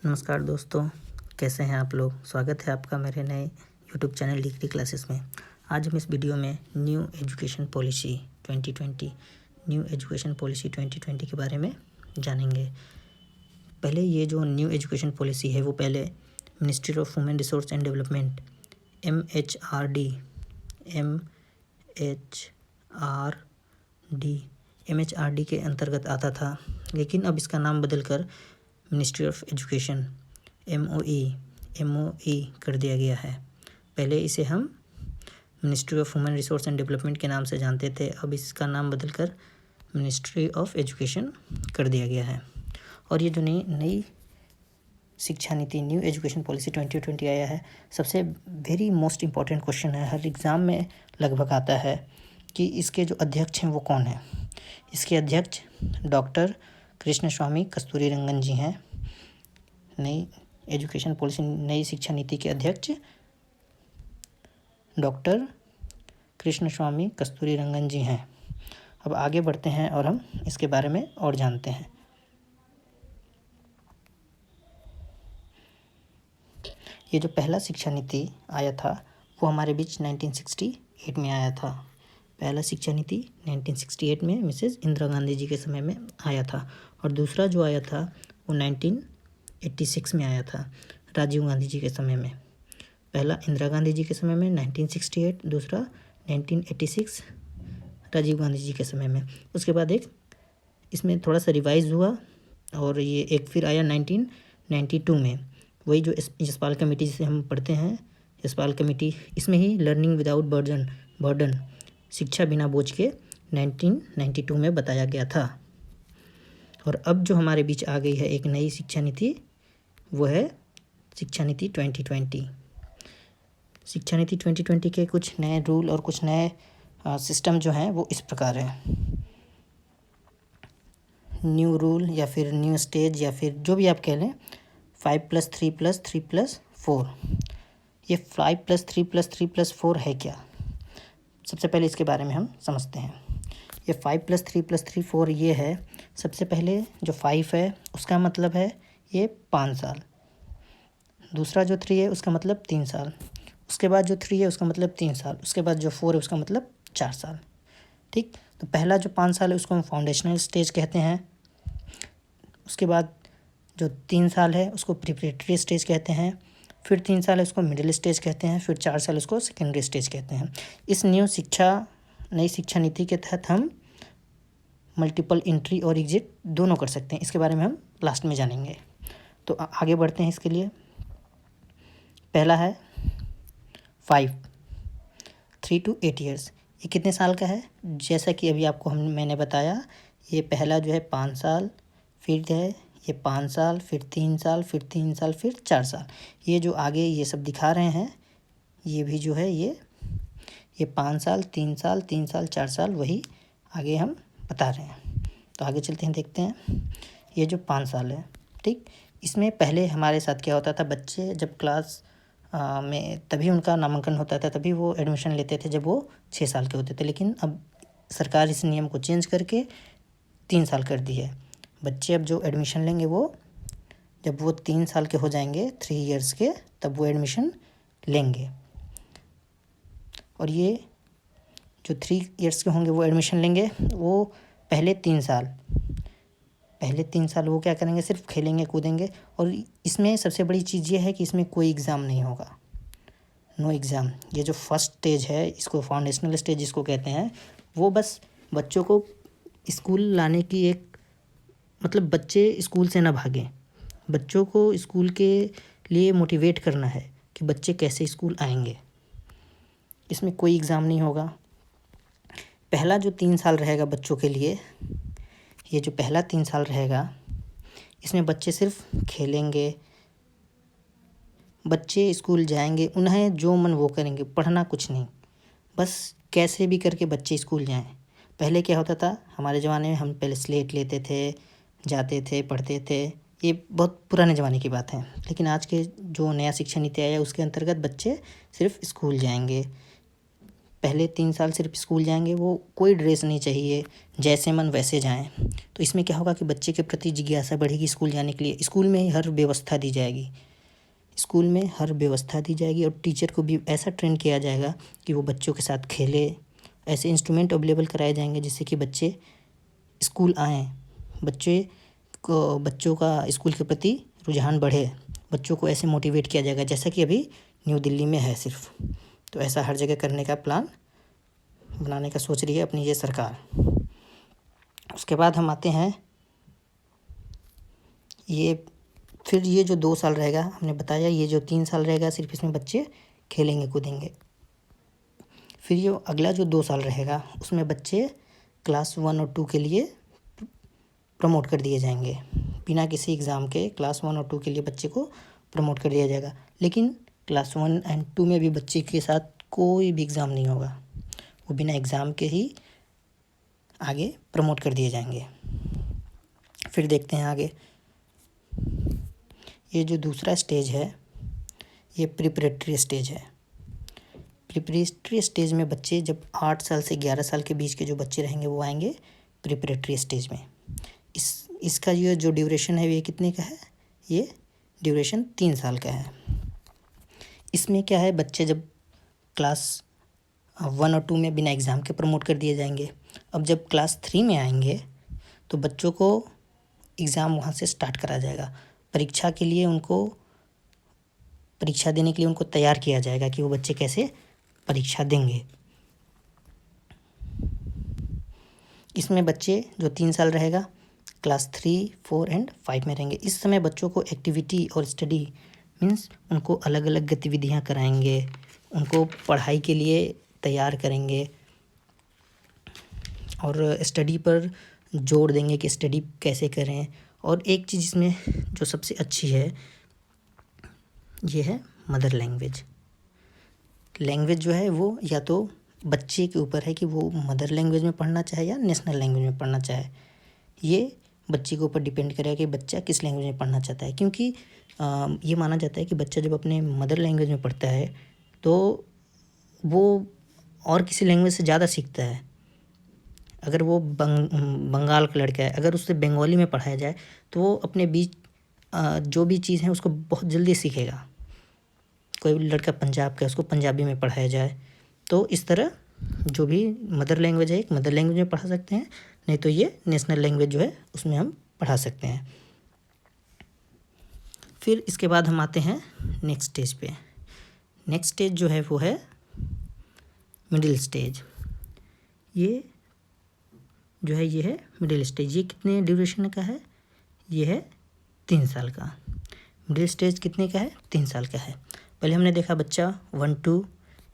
नमस्कार दोस्तों, कैसे हैं आप लोग। स्वागत है आपका मेरे नए यूट्यूब चैनल डिग्री क्लासेस में। आज हम इस वीडियो में न्यू एजुकेशन पॉलिसी 2020 के बारे में जानेंगे। पहले ये जो न्यू एजुकेशन पॉलिसी है वो पहले ministry of women resource and development MHRD के अंतर्गत आता था, लेकिन अब इसका नाम बदलकर मिनिस्ट्री ऑफ एजुकेशन MOE कर दिया गया है। पहले इसे हम ministry of women resource and development के नाम से जानते थे, अब इसका नाम बदलकर मिनिस्ट्री ऑफ एजुकेशन कर दिया गया है। और ये जो नई शिक्षा नीति न्यू एजुकेशन पॉलिसी 2020 आया है, सबसे वेरी मोस्ट इम्पॉर्टेंट क्वेश्चन है, हर एग्ज़ाम में लगभग आता है कि इसके जो अध्यक्ष हैं वो कौन है। इसके अध्यक्ष डॉक्टर कृष्णस्वामी कस्तूरीरंगन जी हैं। नई एजुकेशन पॉलिसी नई शिक्षा नीति के अध्यक्ष डॉक्टर कृष्णस्वामी कस्तूरीरंगन जी हैं। अब आगे बढ़ते हैं और हम इसके बारे में और जानते हैं। ये जो पहला शिक्षा नीति आया था वो हमारे बीच 1968 में आया था। पहला शिक्षा नीति 1968 में मिसेस इंदिरा गांधी जी के समय में आया था, और दूसरा जो आया था वो 1986 में आया था, राजीव गांधी जी के समय में। पहला इंदिरा गांधी जी के समय में 1968, दूसरा 1986 राजीव गांधी जी के समय में। उसके बाद एक इसमें थोड़ा सा रिवाइज हुआ और ये एक फिर आया 1992 में। वही जो यशपाल कमेटी जिसे हम पढ़ते हैं, यशपाल कमेटी, इसमें ही लर्निंग विदाउट बर्डन शिक्षा बिना बोझ के 1992 में बताया गया था। और अब जो हमारे बीच आ गई है एक नई शिक्षा नीति, वो है शिक्षा नीति 2020। शिक्षा नीति 2020 के कुछ नए रूल और कुछ नए सिस्टम जो हैं वो इस प्रकार हैं। न्यू रूल या फिर न्यू स्टेज या फिर जो भी आप कह लें, 5+3+3+4। ये 5+3+3+4 है क्या? सबसे पहले इसके बारे में हम समझते हैं। ये 5+3+3+4 ये है। सबसे पहले जो 5 है उसका मतलब है ये 5 साल। दूसरा जो 3 है उसका मतलब 3 साल। उसके बाद जो 3 है उसका मतलब 3 साल। उसके बाद जो 4 है उसका मतलब 4 साल। ठीक, तो पहला जो 5 साल है उसको हम फाउंडेशनल स्टेज कहते हैं। उसके बाद जो 3 साल है उसको प्रिपरेटरी स्टेज कहते हैं। फिर 3 साल है उसको मिडिल स्टेज कहते हैं। फिर 4 साल उसको सेकेंडरी स्टेज कहते हैं। इस नई शिक्षा नीति के तहत हम मल्टीपल एंट्री और एग्जिट दोनों कर सकते हैं। इसके बारे में हम लास्ट में जानेंगे। तो आगे बढ़ते हैं। इसके लिए पहला है 3 to 8 ईयर्स। ये कितने साल का है? जैसा कि अभी आपको मैंने बताया, ये पहला जो है 5 साल, फिर है ये 5 साल, फिर 3 साल, फिर 3 साल, फिर 4 साल। ये जो आगे ये सब दिखा रहे हैं, ये भी जो है ये 5 साल, 3 साल, 3 साल, 4 साल, वही आगे हम बता रहे हैं। तो आगे चलते हैं, देखते हैं। ये जो 5 साल है, ठीक, इसमें पहले हमारे साथ क्या होता था, बच्चे जब क्लास में तभी उनका नामांकन होता था, तभी वो एडमिशन लेते थे जब वो 6 साल के होते थे। लेकिन अब सरकार इस नियम को चेंज करके 3 साल कर दी है। बच्चे अब जो एडमिशन लेंगे वो जब वो 3 साल के हो जाएंगे, 3 ईयर्स के, तब वो एडमिशन लेंगे। और ये जो 3 ईयर्स के होंगे वो एडमिशन लेंगे। वो पहले 3 साल वो क्या करेंगे, सिर्फ खेलेंगे कूदेंगे। और इसमें सबसे बड़ी चीज़ ये है कि इसमें कोई एग्ज़ाम नहीं होगा, नो एग्ज़ाम। ये जो फर्स्ट स्टेज है, इसको फाउंडेशनल स्टेज जिसको कहते हैं, वो बस बच्चों को स्कूल लाने की एक मतलब बच्चे स्कूल से ना भागें, बच्चों को स्कूल के लिए मोटिवेट करना है कि बच्चे कैसे स्कूल आएंगे। इसमें कोई एग्ज़ाम नहीं होगा। पहला जो 3 साल रहेगा बच्चों के लिए, ये जो पहला 3 साल रहेगा, इसमें बच्चे सिर्फ खेलेंगे, बच्चे स्कूल जाएंगे, उन्हें जो मन वो करेंगे, पढ़ना कुछ नहीं, बस कैसे भी करके बच्चे स्कूल जाएं। पहले क्या होता था, हमारे ज़माने में हम पहले स्लेट लेते थे, जाते थे, पढ़ते थे। ये बहुत पुराने ज़माने की बात है। लेकिन आज के जो नया शिक्षा नीति आया है उसके अंतर्गत बच्चे सिर्फ स्कूल जाएंगे, पहले 3 साल सिर्फ स्कूल जाएंगे, वो कोई ड्रेस नहीं चाहिए, जैसे मन वैसे जाएं। तो इसमें क्या होगा कि बच्चे के प्रति जिज्ञासा बढ़ेगी स्कूल जाने के लिए। स्कूल में ही हर व्यवस्था दी जाएगी, स्कूल में हर व्यवस्था दी जाएगी और टीचर को भी ऐसा ट्रेन किया जाएगा कि वो बच्चों के साथ खेले। ऐसे इंस्ट्रूमेंट अवेलेबल कराए जाएंगे जिससे कि बच्चे स्कूल आएँ, बच्चों का स्कूल के प्रति रुझान बढ़े। बच्चों को ऐसे मोटिवेट किया जाएगा जैसा कि अभी न्यू दिल्ली में है सिर्फ। तो ऐसा हर जगह करने का प्लान बनाने का सोच रही है अपनी ये सरकार। उसके बाद हम आते हैं ये जो 2 साल रहेगा, हमने बताया ये जो 3 साल रहेगा सिर्फ इसमें बच्चे खेलेंगे कूदेंगे। फिर ये अगला जो 2 साल रहेगा उसमें बच्चे क्लास 1 और 2 के लिए प्रमोट कर दिए जाएंगे। बिना किसी एग्ज़ाम के क्लास 1 और 2 के लिए बच्चे को प्रमोट कर दिया जाएगा। लेकिन क्लास 1 एंड 2 में भी बच्चे के साथ कोई भी एग्ज़ाम नहीं होगा, वो बिना एग्ज़ाम के ही आगे प्रमोट कर दिए जाएंगे। फिर देखते हैं आगे, ये जो दूसरा स्टेज है ये प्रिपरेटरी स्टेज है। प्रिपरेटरी स्टेज में बच्चे जब 8 साल से 11 साल के बीच के जो बच्चे रहेंगे वो आएंगे प्रिपरेटरी स्टेज में। इसका ये जो ड्यूरेशन है ये कितने का है, ये ड्यूरेशन 3 साल का है। इसमें क्या है, बच्चे जब क्लास 1 और 2 में बिना एग्ज़ाम के प्रमोट कर दिए जाएंगे। अब जब क्लास 3 में आएंगे तो बच्चों को एग्ज़ाम वहाँ से स्टार्ट करा जाएगा। परीक्षा देने के लिए उनको तैयार किया जाएगा कि वो बच्चे कैसे परीक्षा देंगे। इसमें बच्चे जो 3 साल रहेगा क्लास 3, 4 एंड 5 में रहेंगे। इस समय बच्चों को एक्टिविटी और स्टडी मीन्स उनको अलग अलग गतिविधियाँ कराएंगे, उनको पढ़ाई के लिए तैयार करेंगे और स्टडी पर जोर देंगे कि स्टडी कैसे करें। और एक चीज़ इसमें जो सबसे अच्छी है ये है मदर लैंग्वेज। लैंग्वेज जो है वो या तो बच्चे के ऊपर है कि वो मदर लैंग्वेज में पढ़ना चाहे या नेशनल लैंग्वेज में पढ़ना चाहे। ये बच्चे के ऊपर डिपेंड करेगा कि बच्चा किस लैंग्वेज में पढ़ना चाहता है। क्योंकि ये माना जाता है कि बच्चा जब अपने मदर लैंग्वेज में पढ़ता है तो वो और किसी लैंग्वेज से ज़्यादा सीखता है। अगर वो बंगाल का लड़का है, अगर उससे बंगाली में पढ़ाया जाए तो वो अपने बीच जो भी चीज़ है उसको बहुत जल्दी सीखेगा। कोई लड़का पंजाब का है, उसको पंजाबी में पढ़ाया जाए तो इस तरह जो भी मदर लैंग्वेज है एक मदर लैंग्वेज में पढ़ा सकते हैं, नहीं तो ये नेशनल लैंग्वेज जो है उसमें हम पढ़ा सकते हैं। फिर इसके बाद हम आते हैं नेक्स्ट स्टेज पे। नेक्स्ट स्टेज जो है वो है मिडिल स्टेज। ये जो है ये है मिडिल स्टेज। ये कितने ड्यूरेशन का है, ये है 3 साल का। मिडिल स्टेज कितने का है, 3 साल का है। पहले हमने देखा बच्चा 1, 2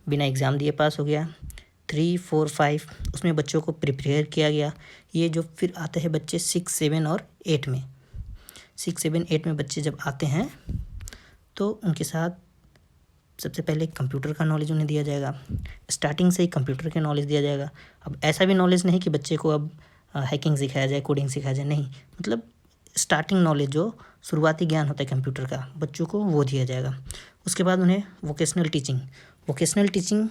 बिना एग्ज़ाम दिए पास हो गया। 3, 4, 5 उसमें बच्चों को प्रिपेयर किया गया। ये जो फिर आते हैं बच्चे 6, 7 और 8 में। 6, 7, 8 में बच्चे जब आते हैं तो उनके साथ सबसे पहले कंप्यूटर का नॉलेज उन्हें दिया जाएगा। स्टार्टिंग से ही कंप्यूटर के नॉलेज दिया जाएगा। अब ऐसा भी नॉलेज नहीं कि बच्चे को अब हैकिंग सिखाया जाए, कोडिंग सिखाया जाए, नहीं, मतलब स्टार्टिंग नॉलेज जो शुरुआती ज्ञान होता है कंप्यूटर का बच्चों को वो दिया जाएगा। उसके बाद उन्हें वोकेशनल टीचिंग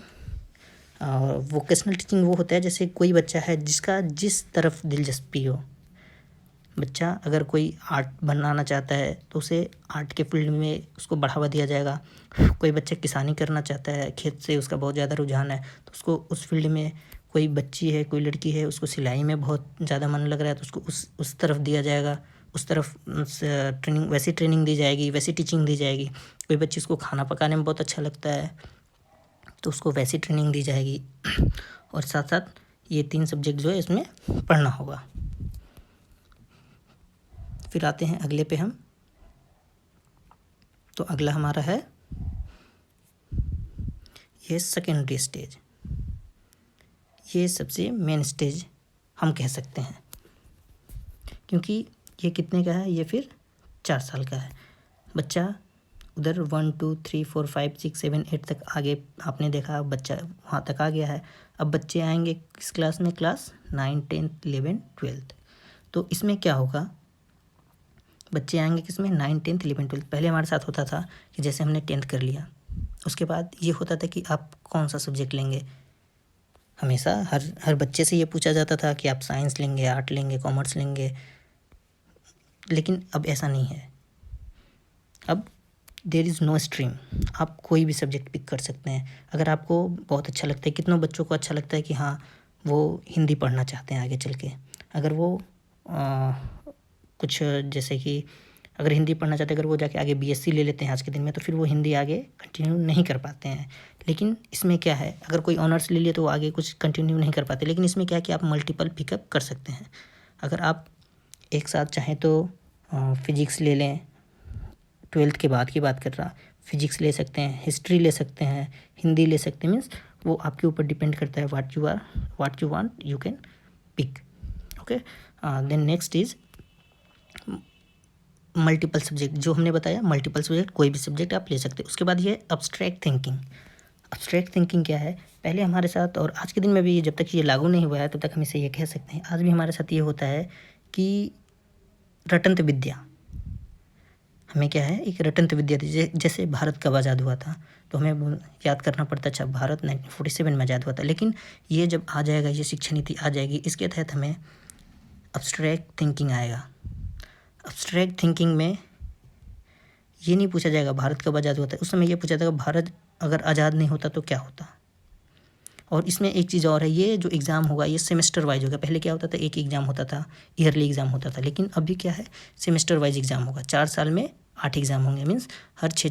वो होता है जैसे कोई बच्चा है जिसका जिस तरफ दिलचस्पी हो। बच्चा अगर कोई आर्ट बनाना चाहता है तो उसे आर्ट के फील्ड में उसको बढ़ावा दिया जाएगा। कोई बच्चा किसानी करना चाहता है, खेत से उसका बहुत ज़्यादा रुझान है तो उसको उस फील्ड में, कोई बच्ची है, कोई लड़की है, उसको सिलाई में बहुत ज़्यादा मन लग रहा है तो उसको उस तरफ दिया जाएगा, उस तरफ वैसी ट्रेनिंग दी जाएगी, वैसी टीचिंग दी जाएगी। कोई बच्ची उसको खाना पकाने में बहुत अच्छा लगता है तो उसको वैसी ट्रेनिंग दी जाएगी। और साथ साथ ये 3 सब्जेक्ट जो है इसमें पढ़ना होगा। फिर आते हैं अगले पे हम, तो अगला हमारा है ये सेकेंडरी स्टेज। ये सबसे मेन स्टेज हम कह सकते हैं क्योंकि ये कितने का है, ये फिर 4 साल का है। बच्चा उधर 1, 2, 3, 4, 5, 6, 7, 8 तक आगे आपने देखा बच्चा वहाँ तक आ गया है। अब बच्चे आएंगे किस क्लास में, क्लास 9, 10, 11, 12। तो इसमें क्या होगा, बच्चे आएंगे किसमें, 9, 10, 11, 12। पहले हमारे साथ होता था कि जैसे हमने 10th कर लिया, उसके बाद ये होता था कि आप कौन सा सब्जेक्ट लेंगे, हमेशा हर बच्चे से ये पूछा जाता था कि आप साइंस लेंगे, आर्ट लेंगे, कॉमर्स लेंगे, लेकिन अब ऐसा नहीं है। अब देयर इज़ नो स्ट्रीम, आप कोई भी सब्जेक्ट पिक कर सकते हैं। अगर आपको बहुत अच्छा लगता है, कितनों बच्चों को अच्छा लगता है कि हाँ वो हिंदी पढ़ना चाहते हैं आगे चल के, अगर वो कुछ जैसे कि अगर हिंदी पढ़ना चाहते हैं, अगर वो जाके आगे बीएससी ले लेते हैं आज के दिन में, तो फिर वो हिंदी आगे कंटिन्यू नहीं कर पाते हैं। लेकिन इसमें क्या है, अगर कोई ऑनर्स ले लिए तो वो आगे कुछ कंटिन्यू नहीं कर पाते, लेकिन इसमें क्या है कि आप मल्टीपल पिकअप कर सकते हैं। अगर आप एक साथ चाहें तो फिजिक्स ले लें, 12th के बाद की बात कर रहा, फिजिक्स ले सकते हैं, हिस्ट्री ले सकते हैं, हिंदी ले सकते हैं, मीन्स वो आपके ऊपर डिपेंड करता है, what you want you can pick. Okay, then next is multiple subject. जो हमने बताया मल्टीपल सब्जेक्ट, कोई भी सब्जेक्ट आप ले सकते हैं। उसके बाद ये अब्स्ट्रैक्ट थिंकिंग। अब्स्ट्रैक्ट थिंकिंग क्या है, पहले हमारे साथ और आज के दिन में भी जब तक ये लागू नहीं हुआ है तब तक हम इसे ये कह सकते हैं, आज भी हमारे साथ ये होता है कि रटंत विद्या, हमें क्या है, एक रटंत विद्या थी। जैसे भारत कब आज़ाद हुआ था तो हमें याद करना पड़ता, अच्छा भारत 1947 में आज़ाद हुआ था। लेकिन ये जब आ जाएगा, ये शिक्षा नीति आ जाएगी, इसके तहत हमें अब्स्ट्रैक्ट थिंकिंग आएगा। अब्स्ट्रैक्ट थिंकिंग में ये नहीं पूछा जाएगा भारत कब आज़ाद हुआ था, उस समय ये पूछा जाएगा भारत अगर आज़ाद नहीं होता तो क्या होता। और इसमें एक चीज़ और है, ये जो एग्ज़ाम होगा ये सेमेस्टर वाइज होगा। पहले क्या होता था, एक एग्ज़ाम होता था, ईयरली एग्ज़ाम होता था, लेकिन अभी क्या है, सेमेस्टर वाइज एग्ज़ाम होगा। 4 साल में 8 एग्ज़ाम होंगे, मीन्स हर छः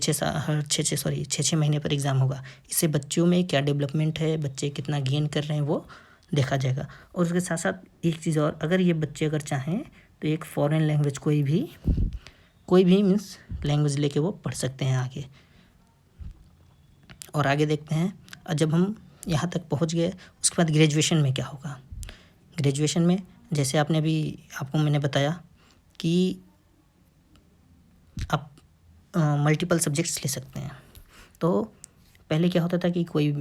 छः महीने पर एग्ज़ाम होगा। इससे बच्चों में क्या डेवलपमेंट है, बच्चे कितना गेन कर रहे हैं वो देखा जाएगा। और उसके साथ साथ एक चीज़ और, अगर ये बच्चे अगर चाहें तो एक फॉरेन लैंग्वेज कोई भी मीन्स लैंग्वेज लेके वो पढ़ सकते हैं आगे। और आगे देखते हैं, और जब हम यहाँ तक पहुँच गए उसके बाद ग्रेजुएशन में क्या होगा। ग्रेजुएशन में जैसे आपको मैंने बताया कि आप मल्टीपल सब्जेक्ट्स ले सकते हैं। तो पहले क्या होता था कि कोई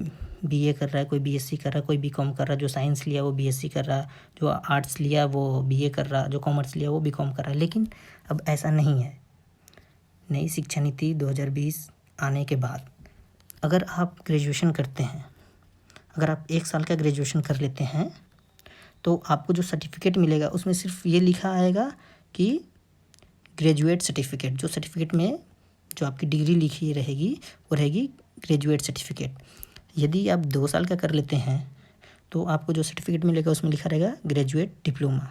बीए कर रहा है, कोई बीएससी कर रहा है, कोई बीकॉम कर रहा है, जो साइंस लिया वो बीएससी कर रहा है, जो आर्ट्स लिया वो बीए कर रहा है, जो कॉमर्स लिया वो बीकॉम कर रहा है। लेकिन अब ऐसा नहीं है। नई शिक्षा नीति 2020 आने के बाद अगर आप ग्रेजुएशन करते हैं, अगर आप 1 साल का ग्रेजुएशन कर लेते हैं तो आपको जो सर्टिफिकेट मिलेगा उसमें सिर्फ ये लिखा आएगा कि ग्रेजुएट सर्टिफिकेट। जो सर्टिफिकेट में जो आपकी डिग्री लिखी रहेगी वो रहेगी ग्रेजुएट सर्टिफिकेट। यदि आप 2 साल का कर लेते हैं तो आपको जो सर्टिफिकेट मिलेगा उसमें लिखा रहेगा ग्रेजुएट डिप्लोमा।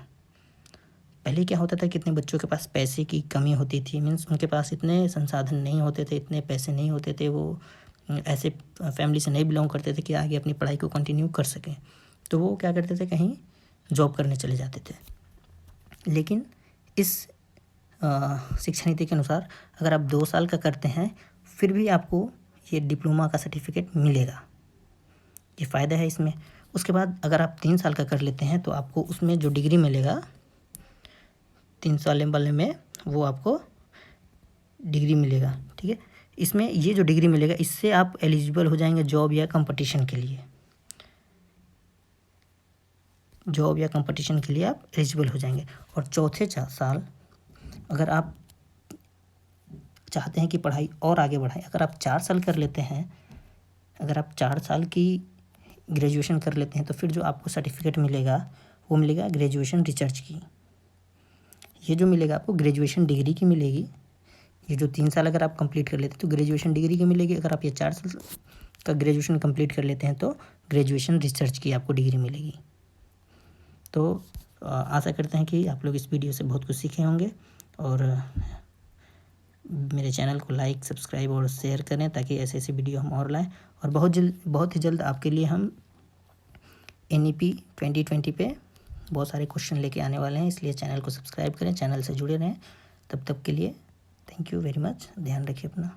पहले क्या होता था, कितने बच्चों के पास पैसे की कमी होती थी, मीन्स उनके पास इतने संसाधन नहीं होते थे, इतने पैसे नहीं होते थे, वो ऐसे फैमिली से नहीं बिलोंग करते थे कि आगे अपनी पढ़ाई को कंटिन्यू कर सकें। तो वो क्या करते थे, कहीं जॉब करने चले जाते थे। लेकिन इस शिक्षा नीति के अनुसार अगर आप 2 साल का करते हैं फिर भी आपको ये डिप्लोमा का सर्टिफिकेट मिलेगा, ये फ़ायदा है इसमें। उसके बाद अगर आप 3 साल का कर लेते हैं तो आपको उसमें जो डिग्री मिलेगा 3 साल वाले में वो आपको डिग्री मिलेगा, ठीक है। इसमें ये जो डिग्री मिलेगा इससे आप एलिजिबल हो जाएंगे जॉब या कंपटीशन के लिए। जॉब या कंपटीशन के लिए आप एलिजिबल हो जाएंगे। और चौथे साल अगर आप चाहते हैं कि पढ़ाई और आगे बढ़ाएं, अगर आप 4 साल कर लेते हैं, अगर आप 4 साल की ग्रेजुएशन कर लेते हैं तो फिर जो आपको सर्टिफिकेट मिलेगा वो मिलेगा ग्रेजुएशन रिसर्च की। ये जो मिलेगा आपको ग्रेजुएशन डिग्री की मिलेगी। ये जो 3 साल अगर आप कंप्लीट कर लेते हैं तो ग्रेजुएशन डिग्री की मिलेगी। अगर आप ये 4 साल का ग्रेजुएशन कंप्लीट कर लेते हैं तो ग्रेजुएशन रिसर्च की आपको डिग्री मिलेगी। तो आशा करते हैं कि आप लोग इस वीडियो से बहुत कुछ सीखे होंगे और मेरे चैनल को लाइक, सब्सक्राइब और शेयर करें ताकि ऐसे ऐसे वीडियो हम और लाएं। और बहुत ही जल्द आपके लिए हम NEP 2020 पे बहुत सारे क्वेश्चन लेके आने वाले हैं, इसलिए चैनल को सब्सक्राइब करें, चैनल से जुड़े रहें। तब तक के लिए थैंक यू वेरी मच। ध्यान रखिए अपना।